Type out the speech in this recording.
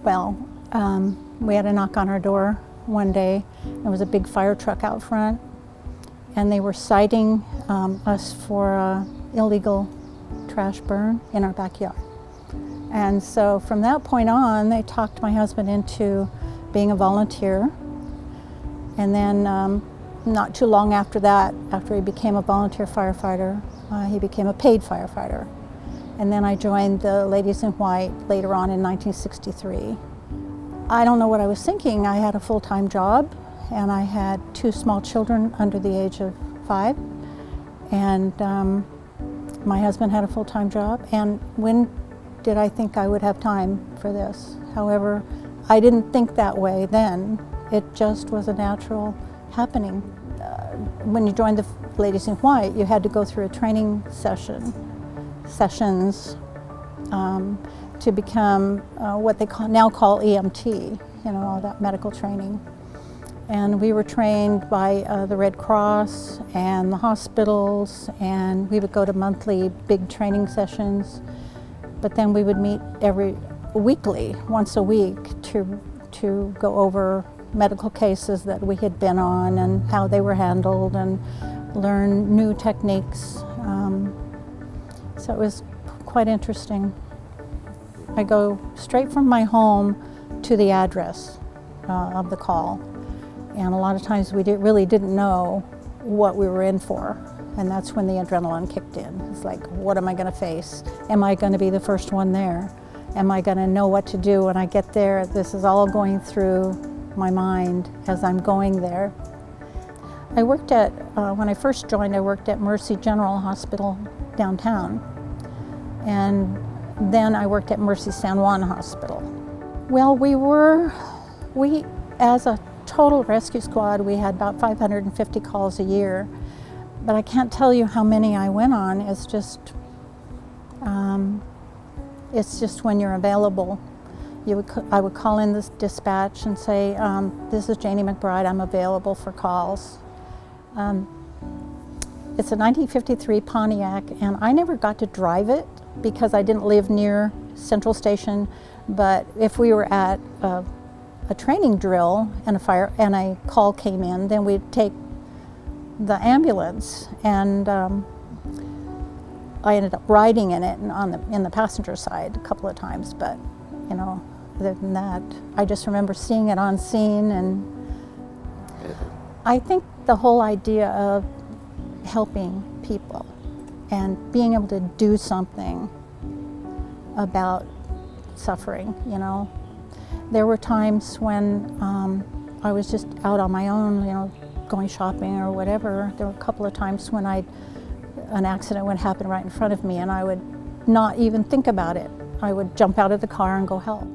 Well, we had a knock on our door one day. There was a big fire truck out front, and they were citing us for illegal trash burn in our backyard. And so from that point on, they talked my husband into being a volunteer. And then not too long after that, after he became a volunteer firefighter, he became a paid firefighter. And then I joined the Ladies in White later on in 1963. I don't know what I was thinking. I had a full-time job, and I had 2 small children under the age of 5. And my husband had a full-time job. And when did I think I would have time for this? However, I didn't think that way then. It just was a natural happening. When you joined the Ladies in White, you had to go through a training sessions to become what they now call EMT, all that medical training. And we were trained by the Red Cross and the hospitals, and we would go to monthly big training sessions. But then we would meet weekly, once a week, to go over medical cases that we had been on and how they were handled and learn new techniques. So it was quite interesting. I go straight from my home to the address of the call. And a lot of times we really didn't know what we were in for. And that's when the adrenaline kicked in. It's like, what am I going to face? Am I going to be the first one there? Am I going to know what to do when I get there? This is all going through my mind as I'm going there. I worked at, when I first joined, I worked at Mercy General Hospital downtown. And then I worked at Mercy San Juan Hospital. Well, we as a total rescue squad, we had about 550 calls a year. But I can't tell you how many I went on. It's just when you're available. I would call in this dispatch and say, this is Janie Mcbride, I'm available for calls. It's a 1953 Pontiac, and I never got to drive it because I didn't live near Central Station. But if we were at a training drill and a call came in, then we'd take the ambulance, and I ended up riding in it in the passenger side a couple of times. But other than that, I just remember seeing it on scene, and I think the whole idea of helping people and being able to do something about suffering, There were times when I was just out on my own, going shopping or whatever. There were a couple of times when an accident would happen right in front of me, and I would not even think about it. I would jump out of the car and go help.